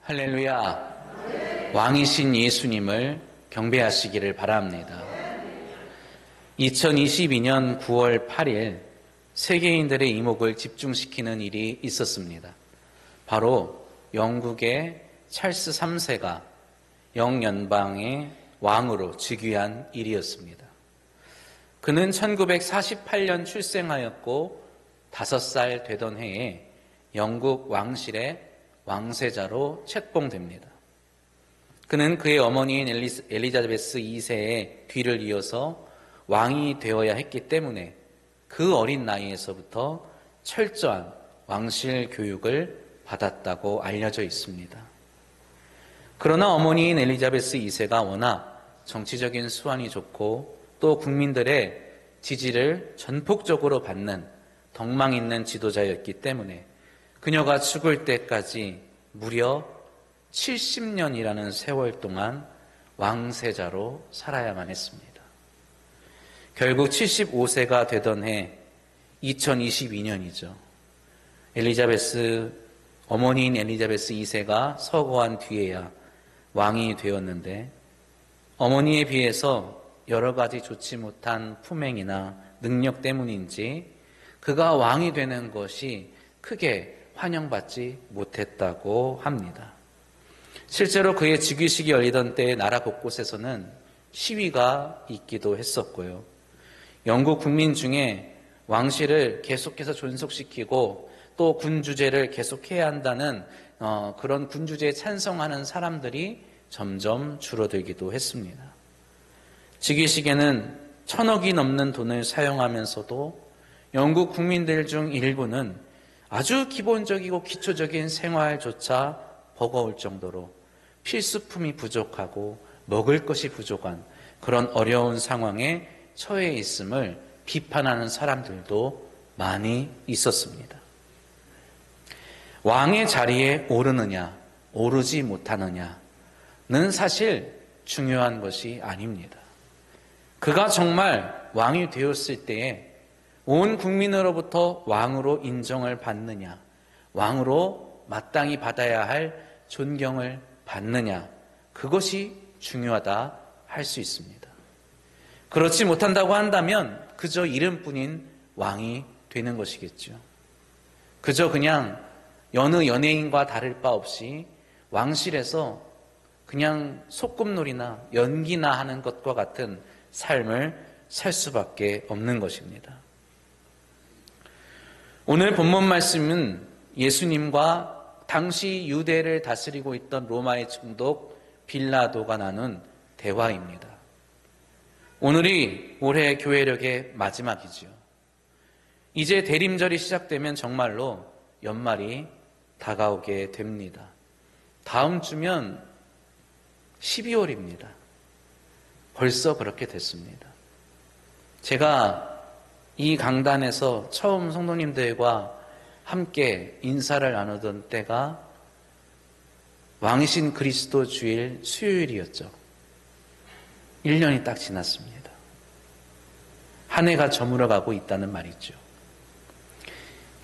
할렐루야. 왕이신 예수님을 경배하시기를 바랍니다. 2022년 9월 8일 세계인들의 이목을 집중시키는 일이 있었습니다. 바로 영국의 찰스 3세가 영연방의 왕으로 즉위한 일이었습니다. 그는 1948년 출생하였고 5살 되던 해에 영국 왕실의 왕세자로 책봉됩니다. 그는 그의 어머니인 엘리자베스 2세의 뒤를 이어서 왕이 되어야 했기 때문에 그 어린 나이에서부터 철저한 왕실 교육을 받았다고 알려져 있습니다. 그러나 어머니인 엘리자베스 2세가 워낙 정치적인 수완이 좋고 또 국민들의 지지를 전폭적으로 받는 덕망 있는 지도자였기 때문에 그녀가 죽을 때까지 무려 70년이라는 세월 동안 왕세자로 살아야만 했습니다. 결국 75세가 되던 해 2022년이죠. 어머니인 엘리자베스 2세가 서거한 뒤에야 왕이 되었는데 어머니에 비해서 여러 가지 좋지 못한 품행이나 능력 때문인지 그가 왕이 되는 것이 크게 환영받지 못했다고 합니다. 실제로 그의 즉위식이 열리던 때에 나라 곳곳에서는 시위가 있기도 했었고요. 영국 국민 중에 왕실을 계속해서 존속시키고 또 군주제를 계속해야 한다는 그런 군주제에 찬성하는 사람들이 점점 줄어들기도 했습니다. 즉위식에는 1,000억이 넘는 돈을 사용하면서도 영국 국민들 중 일부는 아주 기본적이고 기초적인 생활조차 버거울 정도로 필수품이 부족하고 먹을 것이 부족한 그런 어려운 상황에 처해 있음을 비판하는 사람들도 많이 있었습니다. 왕의 자리에 오르느냐, 오르지 못하느냐는 사실 중요한 것이 아닙니다. 그가 정말 왕이 되었을 때에 온 국민으로부터 왕으로 인정을 받느냐, 왕으로 마땅히 받아야 할 존경을 받느냐, 그것이 중요하다 할 수 있습니다. 그렇지 못한다고 한다면 그저 이름뿐인 왕이 되는 것이겠죠. 그저 그냥 여느 연예인과 다를 바 없이 왕실에서 그냥 소꿉놀이나 연기나 하는 것과 같은 삶을 살 수밖에 없는 것입니다. 오늘 본문 말씀은 예수님과 당시 유대를 다스리고 있던 로마의 총독 빌라도가 나눈 대화입니다. 오늘이 올해 교회력의 마지막이죠. 이제 대림절이 시작되면 정말로 연말이 다가오게 됩니다. 다음 주면 12월입니다. 벌써 그렇게 됐습니다. 제가 이 강단에서 처음 성도님들과 함께 인사를 나누던 때가 왕이신 그리스도 주일 수요일이었죠. 1년이 딱 지났습니다. 한 해가 저물어가고 있다는 말이죠.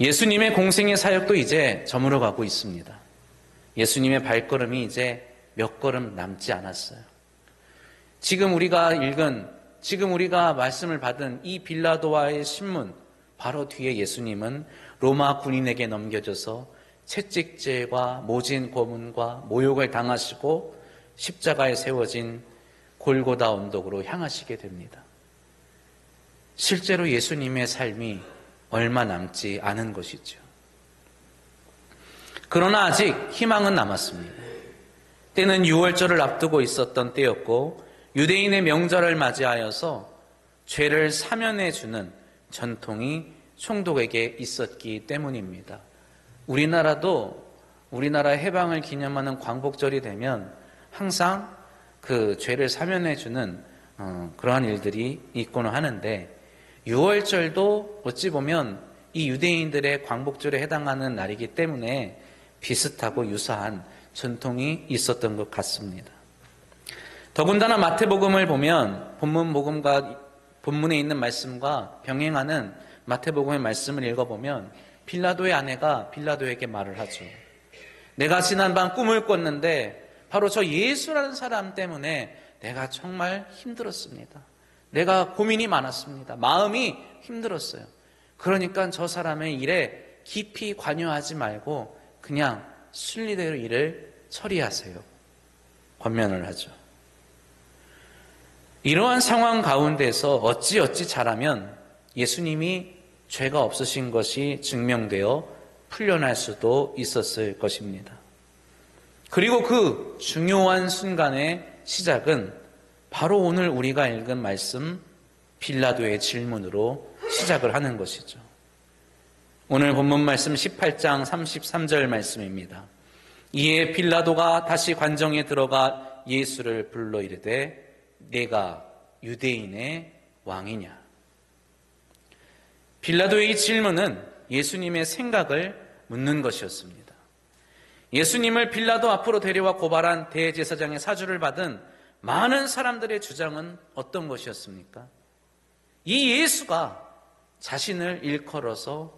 예수님의 공생의 사역도 이제 저물어가고 있습니다. 예수님의 발걸음이 이제 몇 걸음 남지 않았어요. 지금 우리가 말씀을 받은 이 빌라도와의 신문, 바로 뒤에 예수님은 로마 군인에게 넘겨져서 채찍질과 모진 고문과 모욕을 당하시고 십자가에 세워진 골고다 언덕으로 향하시게 됩니다. 실제로 예수님의 삶이 얼마 남지 않은 것이죠. 그러나 아직 희망은 남았습니다. 때는 6월절을 앞두고 있었던 때였고 유대인의 명절을 맞이하여서 죄를 사면해 주는 전통이 총독에게 있었기 때문입니다. 우리나라 해방을 기념하는 광복절이 되면 항상 그 죄를 사면해 주는 그러한 일들이 있고는 하는데 6월절도 어찌 보면 이 유대인들의 광복절에 해당하는 날이기 때문에 비슷하고 유사한 전통이 있었던 것 같습니다. 더군다나 마태복음을 보면 본문에 있는 말씀과 병행하는 마태복음의 말씀을 읽어보면 빌라도의 아내가 빌라도에게 말을 하죠. 내가 지난밤 꿈을 꿨는데 바로 저 예수라는 사람 때문에 내가 정말 힘들었습니다. 내가 고민이 많았습니다. 마음이 힘들었어요. 그러니까 저 사람의 일에 깊이 관여하지 말고 그냥 순리대로 일을 처리하세요. 권면을 하죠. 이러한 상황 가운데서 어찌어찌 잘하면 예수님이 죄가 없으신 것이 증명되어 풀려날 수도 있었을 것입니다. 그리고 그 중요한 순간의 시작은 바로 오늘 우리가 읽은 말씀 빌라도의 질문으로 시작을 하는 것이죠. 오늘 본문 말씀 18장 33절 말씀입니다. 이에 빌라도가 다시 관정에 들어가 예수를 불러 이르되 내가 유대인의 왕이냐. 빌라도의 이 질문은 예수님의 생각을 묻는 것이었습니다. 예수님을 빌라도 앞으로 데려와 고발한 대제사장의 사주를 받은 많은 사람들의 주장은 어떤 것이었습니까? 이 예수가 자신을 일컬어서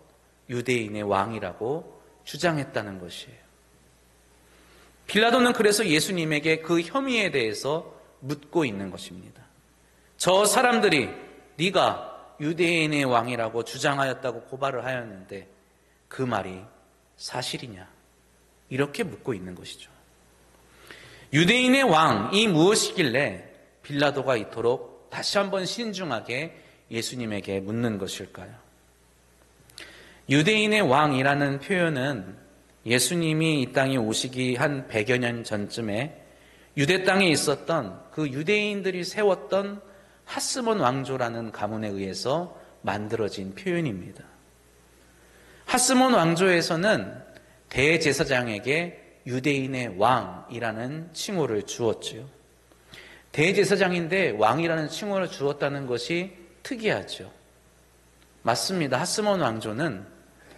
유대인의 왕이라고 주장했다는 것이에요. 빌라도는 그래서 예수님에게 그 혐의에 대해서 묻고 있는 것입니다. 저 사람들이 네가 유대인의 왕이라고 주장하였다고 고발을 하였는데 그 말이 사실이냐? 이렇게 묻고 있는 것이죠. 유대인의 왕이 무엇이길래 빌라도가 이토록 다시 한번 신중하게 예수님에게 묻는 것일까요? 유대인의 왕이라는 표현은 예수님이 이 땅에 오시기 한 100여 년 전쯤에 유대 땅에 있었던 그 유대인들이 세웠던 하스몬 왕조라는 가문에 의해서 만들어진 표현입니다. 하스몬 왕조에서는 대제사장에게 유대인의 왕이라는 칭호를 주었지요. 대제사장인데 왕이라는 칭호를 주었다는 것이 특이하죠. 맞습니다. 하스몬 왕조는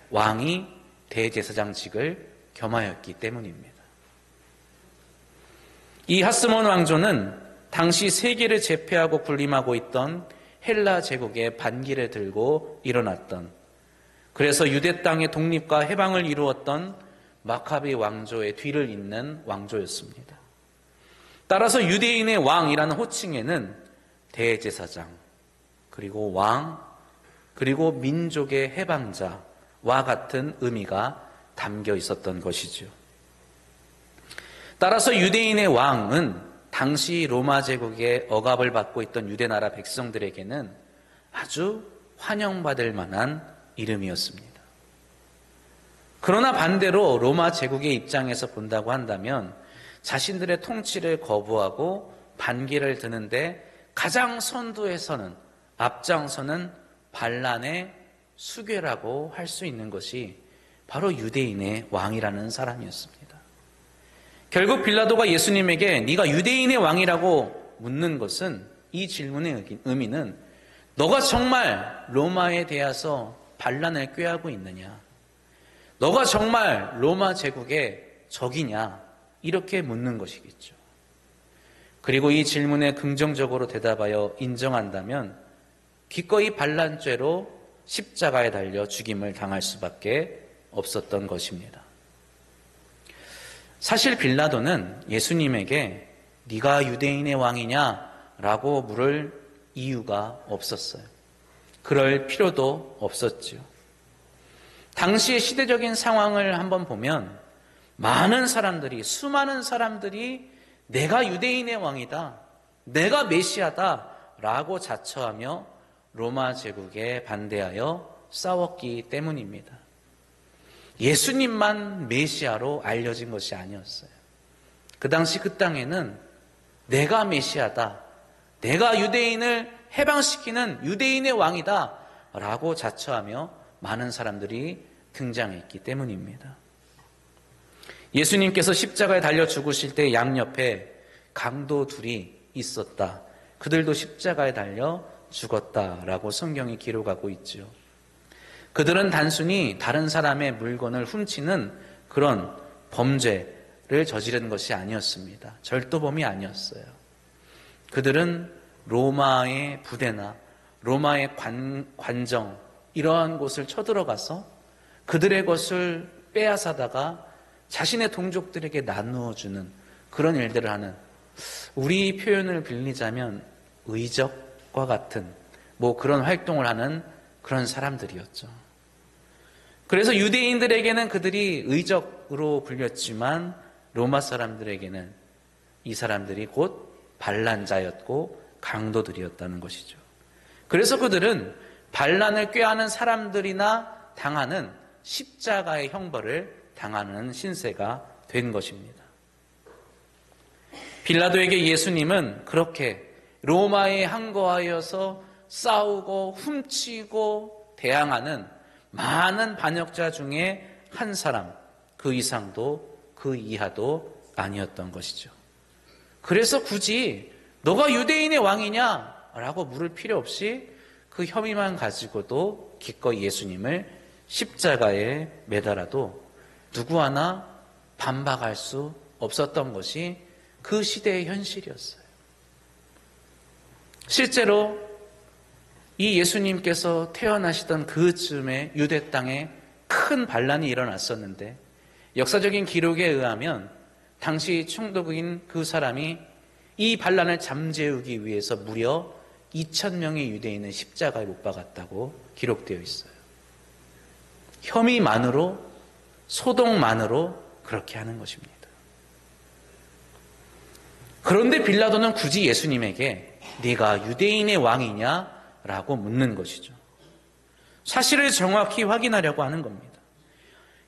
왕이 대제사장직을 겸하였기 때문입니다. 이 하스몬 왕조는 당시 세계를 제패하고 군림하고 있던 헬라 제국의 반기를 들고 일어났던, 그래서 유대 땅의 독립과 해방을 이루었던 마카비 왕조의 뒤를 잇는 왕조였습니다. 따라서 유대인의 왕이라는 호칭에는 대제사장, 그리고 왕, 그리고 민족의 해방자와 같은 의미가 담겨 있었던 것이죠. 따라서 유대인의 왕은 당시 로마 제국의 억압을 받고 있던 유대나라 백성들에게는 아주 환영받을 만한 이름이었습니다. 그러나 반대로 로마 제국의 입장에서 본다고 한다면 자신들의 통치를 거부하고 반기를 드는데 가장 선두에서는, 앞장서는 반란의 수괴라고 할 수 있는 것이 바로 유대인의 왕이라는 사람이었습니다. 결국 빌라도가 예수님에게 네가 유대인의 왕이라고 묻는 것은, 이 질문의 의미는 너가 정말 로마에 대해서 반란을 꾀하고 있느냐, 너가 정말 로마 제국의 적이냐, 이렇게 묻는 것이겠죠. 그리고 이 질문에 긍정적으로 대답하여 인정한다면 기꺼이 반란죄로 십자가에 달려 죽임을 당할 수밖에 없었던 것입니다. 사실 빌라도는 예수님에게 네가 유대인의 왕이냐라고 물을 이유가 없었어요. 그럴 필요도 없었지요. 당시의 시대적인 상황을 한번 보면 많은 사람들이, 수많은 사람들이 내가 유대인의 왕이다, 내가 메시아다 라고 자처하며 로마 제국에 반대하여 싸웠기 때문입니다. 예수님만 메시아로 알려진 것이 아니었어요. 그 당시 그 땅에는 내가 메시아다, 내가 유대인을 해방시키는 유대인의 왕이다 라고 자처하며 많은 사람들이 등장했기 때문입니다. 예수님께서 십자가에 달려 죽으실 때 양옆에 강도 둘이 있었다, 그들도 십자가에 달려 죽었다라고 성경이 기록하고 있죠. 그들은 단순히 다른 사람의 물건을 훔치는 그런 범죄를 저지른 것이 아니었습니다. 절도범이 아니었어요. 그들은 로마의 부대나 로마의 관정, 이러한 곳을 쳐들어가서 그들의 것을 빼앗아다가 자신의 동족들에게 나누어주는 그런 일들을 하는, 우리 표현을 빌리자면 의적과 같은 그런 활동을 하는 그런 사람들이었죠. 그래서 유대인들에게는 그들이 의적으로 불렸지만 로마 사람들에게는 이 사람들이 곧 반란자였고 강도들이었다는 것이죠. 그래서 그들은 반란을 꾀하는 사람들이나 당하는 십자가의 형벌을 당하는 신세가 된 것입니다. 빌라도에게 예수님은 그렇게 로마에 항거하여서 싸우고 훔치고 대항하는 많은 반역자 중에 한 사람, 그 이상도 그 이하도 아니었던 것이죠. 그래서 굳이 너가 유대인의 왕이냐? 라고 물을 필요 없이 그 혐의만 가지고도 기꺼이 예수님을 십자가에 매달아도 누구 하나 반박할 수 없었던 것이 그 시대의 현실이었어요. 실제로 이 예수님께서 태어나시던 그쯤에 유대 땅에 큰 반란이 일어났었는데, 역사적인 기록에 의하면 당시 총독인 그 사람이 이 반란을 잠재우기 위해서 무려 2,000명의 유대인을 십자가에 못 박았다고 기록되어 있어요. 혐의만으로, 소동만으로 그렇게 하는 것입니다. 그런데 빌라도는 굳이 예수님에게 네가 유대인의 왕이냐? 라고 묻는 것이죠. 사실을 정확히 확인하려고 하는 겁니다.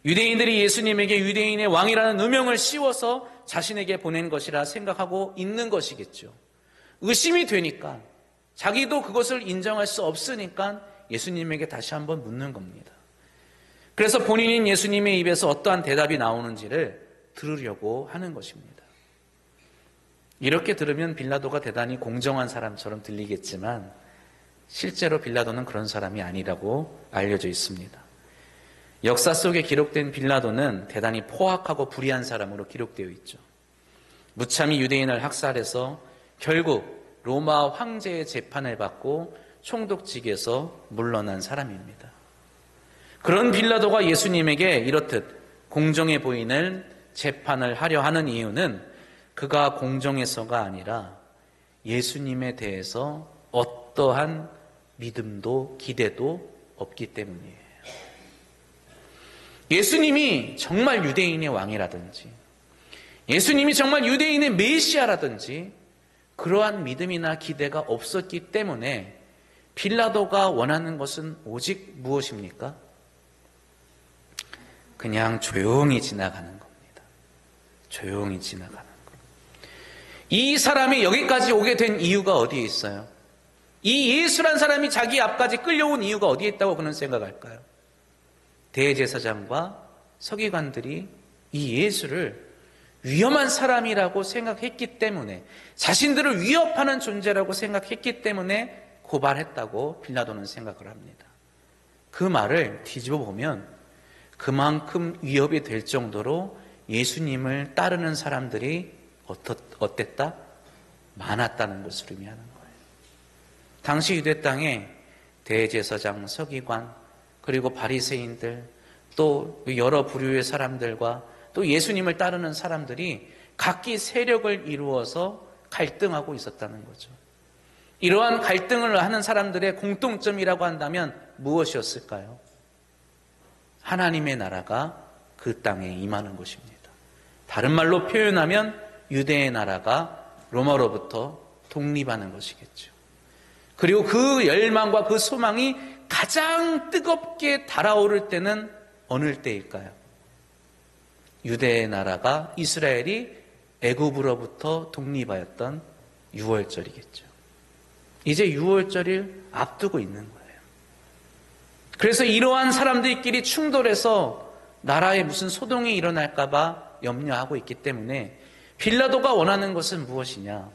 유대인들이 예수님에게 유대인의 왕이라는 누명을 씌워서 자신에게 보낸 것이라 생각하고 있는 것이겠죠. 의심이 되니까, 자기도 그것을 인정할 수 없으니까 예수님에게 다시 한번 묻는 겁니다. 그래서 본인인 예수님의 입에서 어떠한 대답이 나오는지를 들으려고 하는 것입니다. 이렇게 들으면 빌라도가 대단히 공정한 사람처럼 들리겠지만 실제로 빌라도는 그런 사람이 아니라고 알려져 있습니다. 역사 속에 기록된 빌라도는 대단히 포악하고 불의한 사람으로 기록되어 있죠. 무참히 유대인을 학살해서 결국 로마 황제의 재판을 받고 총독직에서 물러난 사람입니다. 그런 빌라도가 예수님에게 이렇듯 공정해 보이는 재판을 하려 하는 이유는 그가 공정해서가 아니라 예수님에 대해서 어떠한 믿음도 기대도 없기 때문이에요. 예수님이 정말 유대인의 왕이라든지, 예수님이 정말 유대인의 메시아라든지 그러한 믿음이나 기대가 없었기 때문에 빌라도가 원하는 것은 오직 무엇입니까? 그냥 조용히 지나가는 겁니다. 조용히 지나가는 것. 이 사람이 여기까지 오게 된 이유가 어디에 있어요? 이 예수란 사람이 자기 앞까지 끌려온 이유가 어디에 있다고 그는 생각할까요? 대제사장과 서기관들이 이 예수를 위험한 사람이라고 생각했기 때문에, 자신들을 위협하는 존재라고 생각했기 때문에 고발했다고 빌라도는 생각을 합니다. 그 말을 뒤집어 보면 그만큼 위협이 될 정도로 예수님을 따르는 사람들이 어땠다? 많았다는 것을 의미하는 거예요. 당시 유대 땅에 대제사장, 서기관, 그리고 바리새인들, 또 여러 부류의 사람들과 또 예수님을 따르는 사람들이 각기 세력을 이루어서 갈등하고 있었다는 거죠. 이러한 갈등을 하는 사람들의 공통점이라고 한다면 무엇이었을까요? 하나님의 나라가 그 땅에 임하는 것입니다. 다른 말로 표현하면 유대의 나라가 로마로부터 독립하는 것이겠죠. 그리고 그 열망과 그 소망이 가장 뜨겁게 달아오를 때는 어느 때일까요? 유대의 나라가, 이스라엘이 애굽으로부터 독립하였던 6월절이겠죠. 이제 6월절을 앞두고 있는 거예요. 그래서 이러한 사람들끼리 충돌해서 나라에 무슨 소동이 일어날까 봐 염려하고 있기 때문에 빌라도가 원하는 것은 무엇이냐?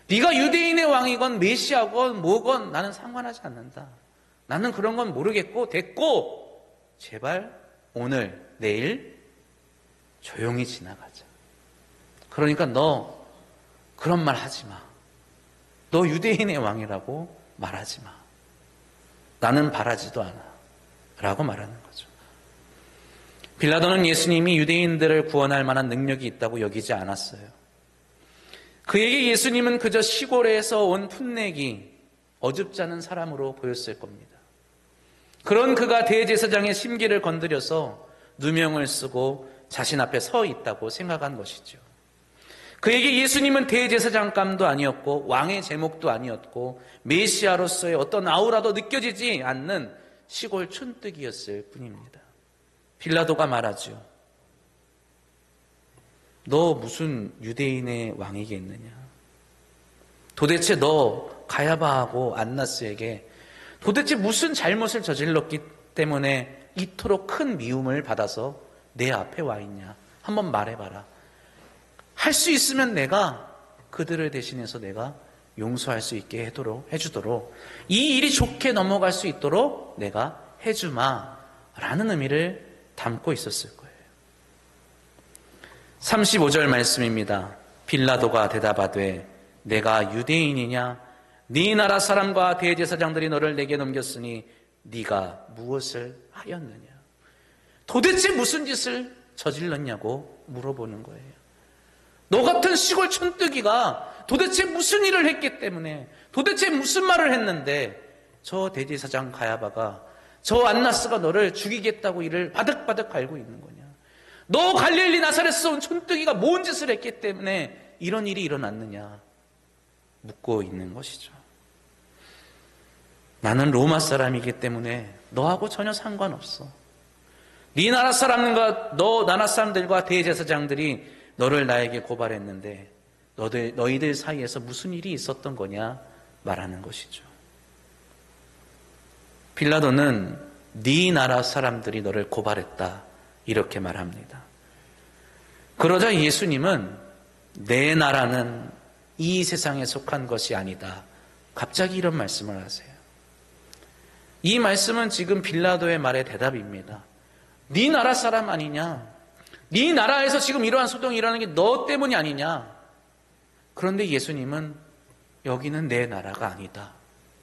네가 유대인의 왕이건 메시아건 뭐건 나는 상관하지 않는다. 나는 그런 건 모르겠고 됐고 제발 오늘 내일 조용히 지나가자. 그러니까 너 그런 말 하지 마. 너 유대인의 왕이라고 말하지 마. 나는 바라지도 않아. 라고 말하는 거죠. 빌라도는 예수님이 유대인들을 구원할 만한 능력이 있다고 여기지 않았어요. 그에게 예수님은 그저 시골에서 온 풋내기, 어줍지 않은 사람으로 보였을 겁니다. 그런 그가 대제사장의 심기를 건드려서 누명을 쓰고 자신 앞에 서 있다고 생각한 것이죠. 그에게 예수님은 대제사장감도 아니었고 왕의 제목도 아니었고 메시아로서의 어떤 아우라도 느껴지지 않는 시골 촌뜨기였을 뿐입니다. 빌라도가 말하죠. 너 무슨 유대인의 왕이겠느냐? 도대체 너 가야바하고 안나스에게 도대체 무슨 잘못을 저질렀기 때문에 이토록 큰 미움을 받아서 내 앞에 와 있냐? 한번 말해봐라. 할 수 있으면 내가 그들을 대신해서 내가 용서할 수 있게 해주도록 이 일이 좋게 넘어갈 수 있도록 내가 해주마 라는 의미를 담고 있었을 거예요. 35절 말씀입니다. 빌라도가 대답하되 내가 유대인이냐? 네 나라 사람과 대제사장들이 너를 내게 넘겼으니 네가 무엇을 하였느냐? 도대체 무슨 짓을 저질렀냐고 물어보는 거예요. 너 같은 시골 촌뜨기가 도대체 무슨 일을 했기 때문에 도대체 무슨 말을 했는데 저 대제사장 가야바가 저 안나스가 너를 죽이겠다고 이를 바득바득 알고 있는 거냐? 너 갈릴리 나사렛에서 온 촌뜨기가 뭔 짓을 했기 때문에 이런 일이 일어났느냐? 묻고 있는 것이죠. 나는 로마 사람이기 때문에 너하고 전혀 상관없어. 네 나라 사람과 너 나라 사람들과 대제사장들이 너를 나에게 고발했는데 너희들 사이에서 무슨 일이 있었던 거냐 말하는 것이죠. 빌라도는 네 나라 사람들이 너를 고발했다 이렇게 말합니다. 그러자 예수님은 내 나라는 이 세상에 속한 것이 아니다. 갑자기 이런 말씀을 하세요. 이 말씀은 지금 빌라도의 말의 대답입니다. 네 나라 사람 아니냐? 네 나라에서 지금 이러한 소동이 일어나는 게 너 때문이 아니냐? 그런데 예수님은 여기는 내 나라가 아니다.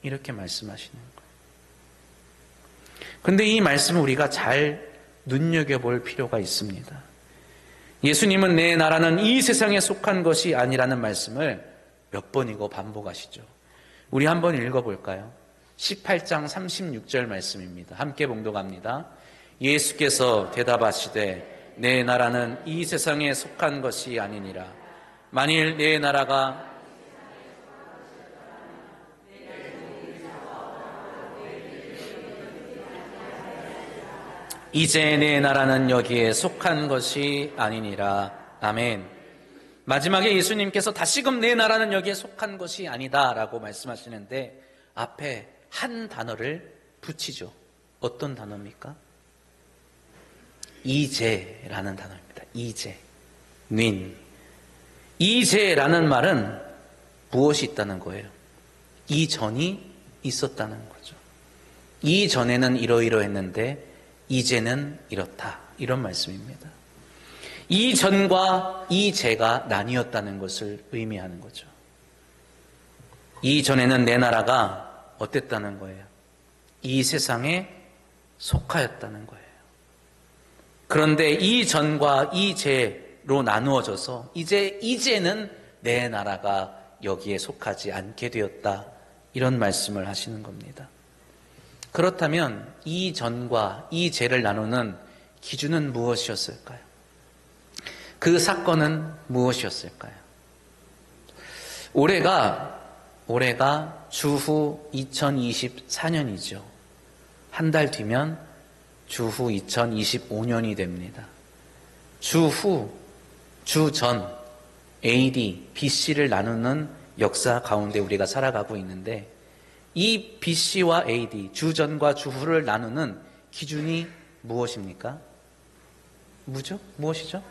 이렇게 말씀하시는 거예요. 그런데 이 말씀을 우리가 잘 눈여겨볼 필요가 있습니다. 예수님은 내 나라는 이 세상에 속한 것이 아니라는 말씀을 몇 번이고 반복하시죠. 우리 한번 읽어볼까요? 18장 36절 말씀입니다. 함께 봉독합니다. 예수께서 대답하시되 내 나라는 이 세상에 속한 것이 아니니라. 만일 내 나라가 이제 내 나라는 여기에 속한 것이 아니니라. 아멘. 마지막에 예수님께서 다시금 내 나라는 여기에 속한 것이 아니다 라고 말씀하시는데 앞에 한 단어를 붙이죠. 어떤 단어입니까? 이제라는 단어입니다. 이제, 이제라는 말은 무엇이 있다는 거예요? 이전이 있었다는 거죠. 이전에는 이러이러했는데 이제는 이렇다. 이런 말씀입니다. 이전과 이제가 나뉘었다는 것을 의미하는 거죠. 이전에는 내 나라가 어땠다는 거예요? 이 세상에 속하였다는 거예요. 그런데 이전과 이제로 나누어져서 이제는 내 나라가 여기에 속하지 않게 되었다. 이런 말씀을 하시는 겁니다. 그렇다면 이전과 이제를 나누는 기준은 무엇이었을까요? 그 사건은 무엇이었을까요? 올해가 주후 2024년이죠. 한 달 뒤면 주후 2025년이 됩니다. 주전, AD, BC를 나누는 역사 가운데 우리가 살아가고 있는데 이 BC와 AD, 주전과 주후를 나누는 기준이 무엇입니까? 무엇이죠?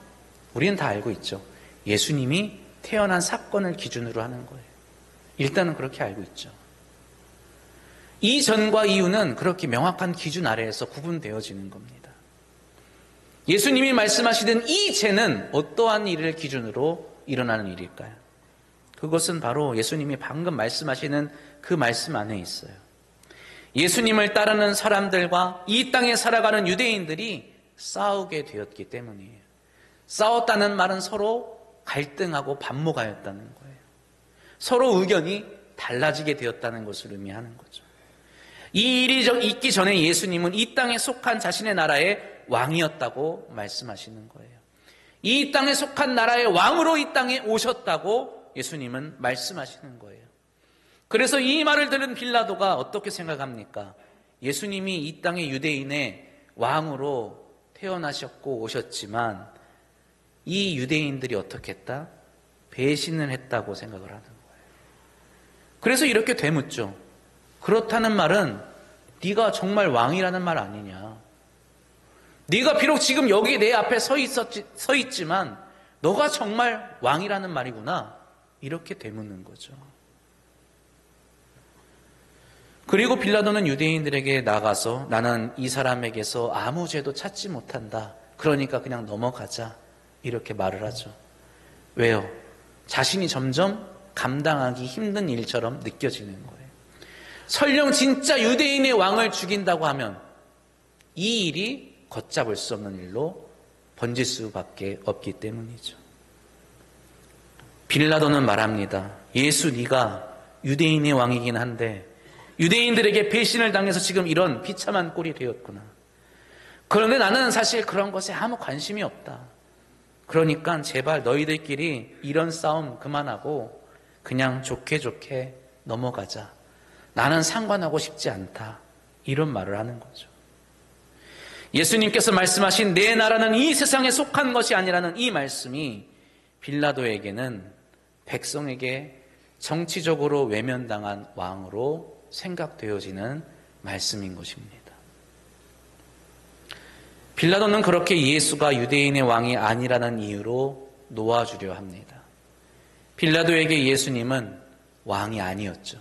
우리는 다 알고 있죠. 예수님이 태어난 사건을 기준으로 하는 거예요. 일단은 그렇게 알고 있죠. 이전과 이후는 그렇게 명확한 기준 아래에서 구분되어지는 겁니다. 예수님이 말씀하시던 이 죄는 어떠한 일을 기준으로 일어나는 일일까요? 그것은 바로 예수님이 방금 말씀하시는 그 말씀 안에 있어요. 예수님을 따르는 사람들과 이 땅에 살아가는 유대인들이 싸우게 되었기 때문이에요. 싸웠다는 말은 서로 갈등하고 반목하였다는 거예요. 서로 의견이 달라지게 되었다는 것을 의미하는 거죠. 이 일이 있기 전에 예수님은 이 땅에 속한 자신의 나라의 왕이었다고 말씀하시는 거예요. 이 땅에 속한 나라의 왕으로 이 땅에 오셨다고 예수님은 말씀하시는 거예요. 그래서 이 말을 들은 빌라도가 어떻게 생각합니까? 예수님이 이 땅의 유대인의 왕으로 태어나셨고 오셨지만 이 유대인들이 어떻게 했다? 배신을 했다고 생각을 하는 거예요. 그래서 이렇게 되묻죠. 그렇다는 말은 네가 정말 왕이라는 말 아니냐? 네가 비록 지금 여기 내 앞에 서 있지만 너가 정말 왕이라는 말이구나. 이렇게 되묻는 거죠. 그리고 빌라도는 유대인들에게 나가서 나는 이 사람에게서 아무 죄도 찾지 못한다. 그러니까 그냥 넘어가자. 이렇게 말을 하죠. 왜요? 자신이 점점 감당하기 힘든 일처럼 느껴지는 거예요. 설령 진짜 유대인의 왕을 죽인다고 하면 이 일이 걷잡을 수 없는 일로 번질 수밖에 없기 때문이죠. 빌라도는 말합니다. 예수 네가 유대인의 왕이긴 한데 유대인들에게 배신을 당해서 지금 이런 비참한 꼴이 되었구나. 그런데 나는 사실 그런 것에 아무 관심이 없다. 그러니까 제발 너희들끼리 이런 싸움 그만하고 그냥 좋게 좋게 넘어가자. 나는 상관하고 싶지 않다. 이런 말을 하는 거죠. 예수님께서 말씀하신 내 나라는 이 세상에 속한 것이 아니라는 이 말씀이 빌라도에게는 백성에게 정치적으로 외면당한 왕으로 생각되어지는 말씀인 것입니다. 빌라도는 그렇게 예수가 유대인의 왕이 아니라는 이유로 놓아주려 합니다. 빌라도에게 예수님은 왕이 아니었죠.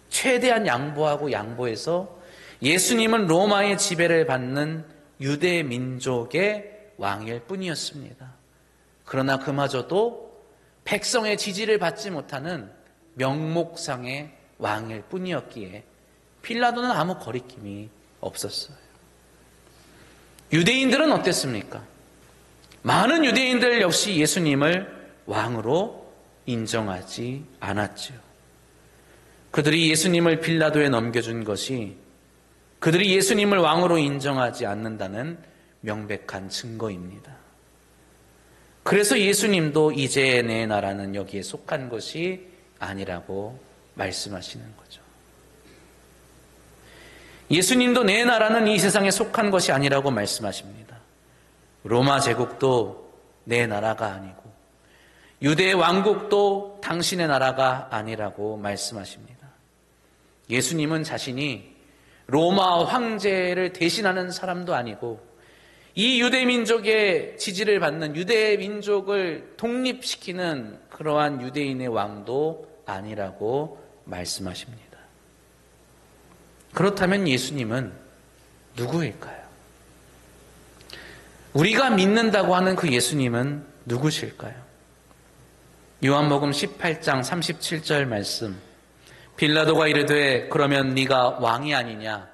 최대한 양보하고 양보해서 예수님은 로마의 지배를 받는 유대 민족의 왕일 뿐이었습니다. 그러나 그마저도 백성의 지지를 받지 못하는 명목상의 왕일 뿐이었기에 빌라도는 아무 거리낌이 없었어요. 유대인들은 어땠습니까? 많은 유대인들 역시 예수님을 왕으로 인정하지 않았지요. 그들이 예수님을 빌라도에 넘겨준 것이 그들이 예수님을 왕으로 인정하지 않는다는 명백한 증거입니다. 그래서 예수님도 이제 내 나라는 여기에 속한 것이 아니라고 말씀하시는 거죠. 예수님도 내 나라는 이 세상에 속한 것이 아니라고 말씀하십니다. 로마 제국도 내 나라가 아니고 유대 왕국도 당신의 나라가 아니라고 말씀하십니다. 예수님은 자신이 로마 황제를 대신하는 사람도 아니고 이 유대 민족의 지지를 받는 유대 민족을 독립시키는 그러한 유대인의 왕도 아니라고 말씀하십니다. 그렇다면 예수님은 누구일까요? 우리가 믿는다고 하는 그 예수님은 누구실까요? 요한복음 18장 37절 말씀, 빌라도가 이르되 그러면 네가 왕이 아니냐?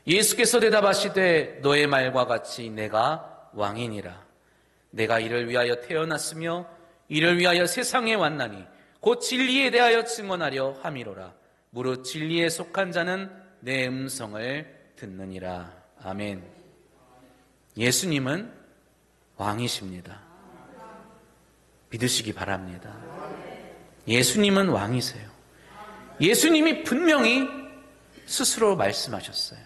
예수께서 대답하시되 너의 말과 같이 내가 왕이니라. 내가 이를 위하여 태어났으며 이를 위하여 세상에 왔나니 곧 진리에 대하여 증언하려 함이로라. 무릇 진리에 속한 자는 내 음성을 듣느니라. 아멘. 예수님은 왕이십니다. 믿으시기 바랍니다. 예수님은 왕이세요. 예수님이 분명히 스스로 말씀하셨어요.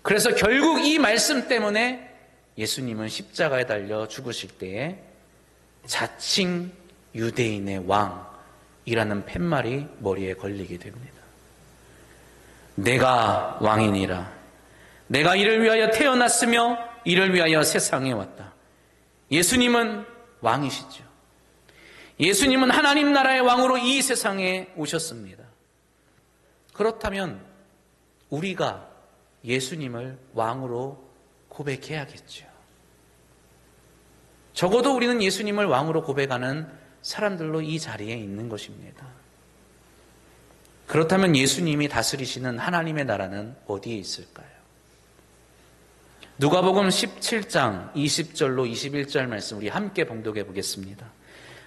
그래서 결국 이 말씀 때문에 예수님은 십자가에 달려 죽으실 때에 자칭 유대인의 왕이라는 팻말이 머리에 걸리게 됩니다. 내가 왕이니라. 내가 이를 위하여 태어났으며 이를 위하여 세상에 왔다. 예수님은 왕이시죠. 예수님은 하나님 나라의 왕으로 이 세상에 오셨습니다. 그렇다면 우리가 예수님을 왕으로 고백해야겠죠. 적어도 우리는 예수님을 왕으로 고백하는 사람들로 이 자리에 있는 것입니다. 그렇다면 예수님이 다스리시는 하나님의 나라는 어디에 있을까요? 누가복음 17장 20절로 21절 말씀 우리 함께 봉독해 보겠습니다.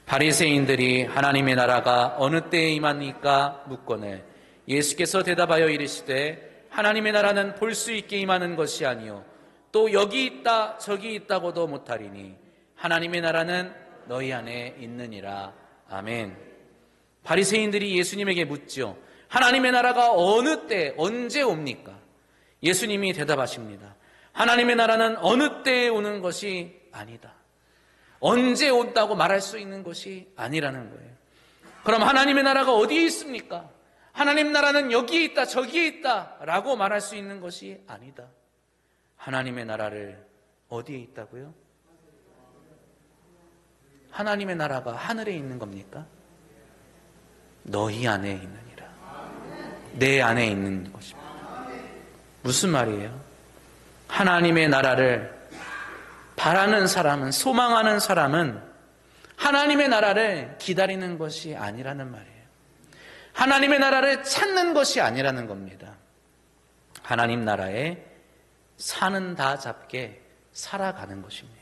바리새인들이 하나님의 나라가 어느 때에 임하니까 묻거늘 예수께서 대답하여 이르시되 하나님의 나라는 볼 수 있게 임하는 것이 아니요 또 여기 있다 저기 있다고도 못하리니 하나님의 나라는 너희 안에 있느니라. 아멘. 바리새인들이 예수님에게 묻죠. 하나님의 나라가 어느 때 언제 옵니까? 예수님이 대답하십니다. 하나님의 나라는 어느 때에 오는 것이 아니다. 언제 온다고 말할 수 있는 것이 아니라는 거예요. 그럼 하나님의 나라가 어디에 있습니까? 하나님 나라는 여기에 있다 저기에 있다 라고 말할 수 있는 것이 아니다. 하나님의 나라를 어디에 있다고요? 하나님의 나라가 하늘에 있는 겁니까? 너희 안에 있느니라. 내 안에 있는 것입니다. 무슨 말이에요? 하나님의 나라를 바라는 사람은, 소망하는 사람은 하나님의 나라를 기다리는 것이 아니라는 말이에요. 하나님의 나라를 찾는 것이 아니라는 겁니다. 하나님 나라에 산은 다 잡게 살아가는 것입니다.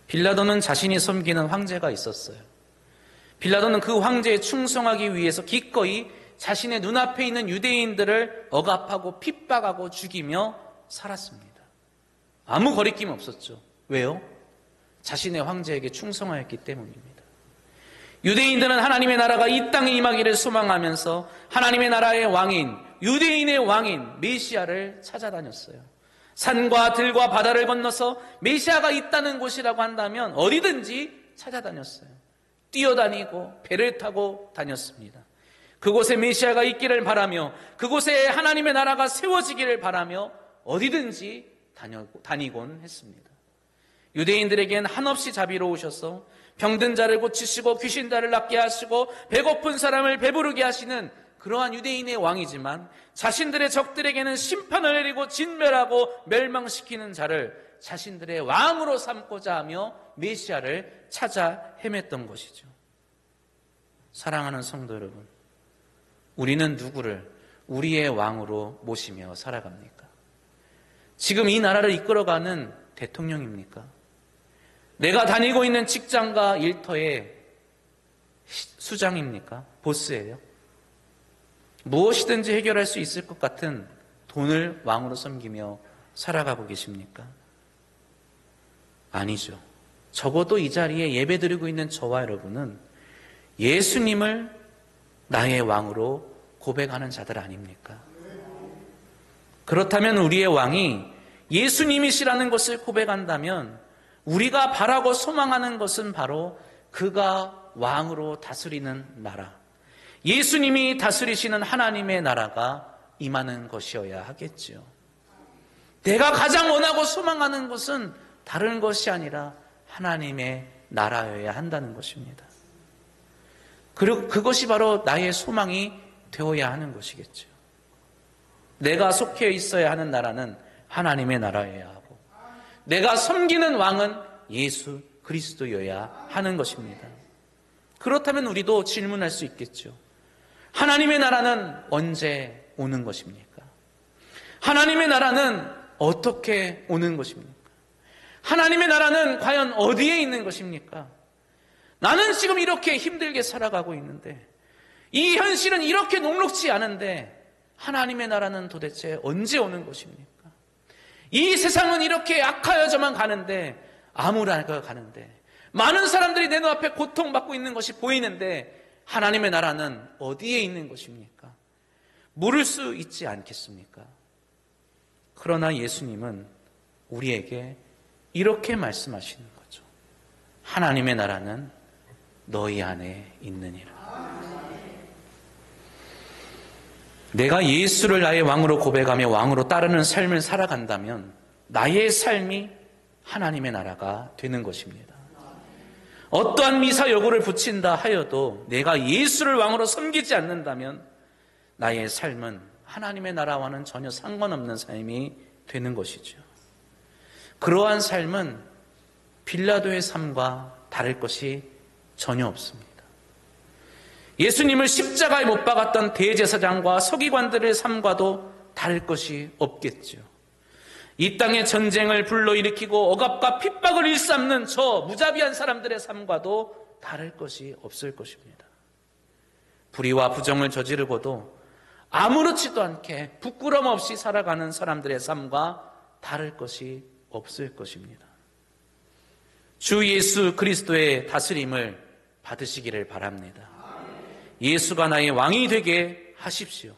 빌라도는 자신이 섬기는 황제가 있었어요. 빌라도는 그 황제에 충성하기 위해서 기꺼이 자신의 눈앞에 있는 유대인들을 억압하고 핍박하고 죽이며 살았습니다. 아무 거리낌 없었죠. 왜요? 자신의 황제에게 충성하였기 때문입니다. 유대인들은 하나님의 나라가 이 땅에 임하기를 소망하면서 하나님의 나라의 왕인, 유대인의 왕인 메시아를 찾아다녔어요. 산과 들과 바다를 건너서 메시아가 있다는 곳이라고 한다면 어디든지 찾아다녔어요. 뛰어다니고 배를 타고 다녔습니다. 그곳에 메시아가 있기를 바라며 그곳에 하나님의 나라가 세워지기를 바라며 어디든지 다니곤 했습니다. 유대인들에겐 한없이 자비로우셔서 병든 자를 고치시고 귀신 자를 낫게 하시고 배고픈 사람을 배부르게 하시는 그러한 유대인의 왕이지만 자신들의 적들에게는 심판을 내리고 진멸하고 멸망시키는 자를 자신들의 왕으로 삼고자 하며 메시아를 찾아 헤맸던 것이죠. 사랑하는 성도 여러분, 우리는 누구를 우리의 왕으로 모시며 살아갑니까? 지금 이 나라를 이끌어가는 대통령입니까? 내가 다니고 있는 직장과 일터의 수장입니까? 보스예요? 무엇이든지 해결할 수 있을 것 같은 돈을 왕으로 섬기며 살아가고 계십니까? 아니죠. 적어도 이 자리에 예배드리고 있는 저와 여러분은 예수님을 나의 왕으로 고백하는 자들 아닙니까? 그렇다면 우리의 왕이 예수님이시라는 것을 고백한다면 우리가 바라고 소망하는 것은 바로 그가 왕으로 다스리는 나라, 예수님이 다스리시는 하나님의 나라가 임하는 것이어야 하겠지요. 내가 가장 원하고 소망하는 것은 다른 것이 아니라 하나님의 나라여야 한다는 것입니다. 그리고 그것이 바로 나의 소망이 되어야 하는 것이겠죠. 내가 속해 있어야 하는 나라는 하나님의 나라여야 하고 내가 섬기는 왕은 예수 그리스도여야 하는 것입니다. 그렇다면 우리도 질문할 수 있겠죠. 하나님의 나라는 언제 오는 것입니까? 하나님의 나라는 어떻게 오는 것입니까? 하나님의 나라는 과연 어디에 있는 것입니까? 나는 지금 이렇게 힘들게 살아가고 있는데 이 현실은 이렇게 녹록지 않은데 하나님의 나라는 도대체 언제 오는 것입니까? 이 세상은 이렇게 악하여져만 가는데 암울하게 가는데 많은 사람들이 내 눈앞에 고통받고 있는 것이 보이는데 하나님의 나라는 어디에 있는 것입니까? 물을 수 있지 않겠습니까? 그러나 예수님은 우리에게 이렇게 말씀하시는 거죠. 하나님의 나라는 너희 안에 있느니라. 내가 예수를 나의 왕으로 고백하며 왕으로 따르는 삶을 살아간다면 나의 삶이 하나님의 나라가 되는 것입니다. 어떠한 미사 여구를 붙인다 하여도 내가 예수를 왕으로 섬기지 않는다면 나의 삶은 하나님의 나라와는 전혀 상관없는 삶이 되는 것이죠. 그러한 삶은 빌라도의 삶과 다를 것이 전혀 없습니다. 예수님을 십자가에 못 박았던 대제사장과 서기관들의 삶과도 다를 것이 없겠죠. 이 땅에 전쟁을 불러일으키고 억압과 핍박을 일삼는 저 무자비한 사람들의 삶과도 다를 것이 없을 것입니다. 불의와 부정을 저지르고도 아무렇지도 않게 부끄럼 없이 살아가는 사람들의 삶과 다를 것이 없을 것입니다. 주 예수 그리스도의 다스림을 받으시기를 바랍니다. 예수가 나의 왕이 되게 하십시오.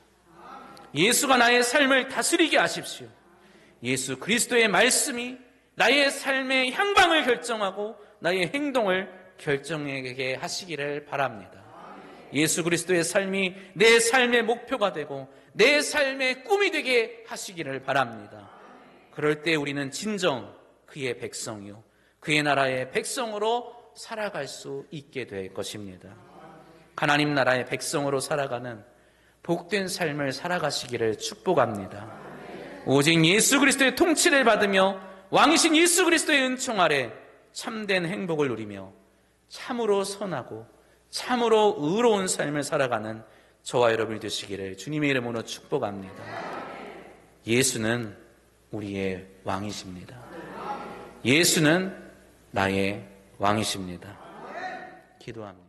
예수가 나의 삶을 다스리게 하십시오. 예수 그리스도의 말씀이 나의 삶의 향방을 결정하고 나의 행동을 결정하게 하시기를 바랍니다. 예수 그리스도의 삶이 내 삶의 목표가 되고 내 삶의 꿈이 되게 하시기를 바랍니다. 그럴 때 우리는 진정 그의 백성이요 그의 나라의 백성으로 살아갈 수 있게 될 것입니다. 하나님 나라의 백성으로 살아가는 복된 삶을 살아가시기를 축복합니다. 오직 예수 그리스도의 통치를 받으며 왕이신 예수 그리스도의 은총 아래 참된 행복을 누리며 참으로 선하고 참으로 의로운 삶을 살아가는 저와 여러분이 되시기를 주님의 이름으로 축복합니다. 예수는 우리의 왕이십니다. 예수는 나의 왕이십니다. 기도합니다.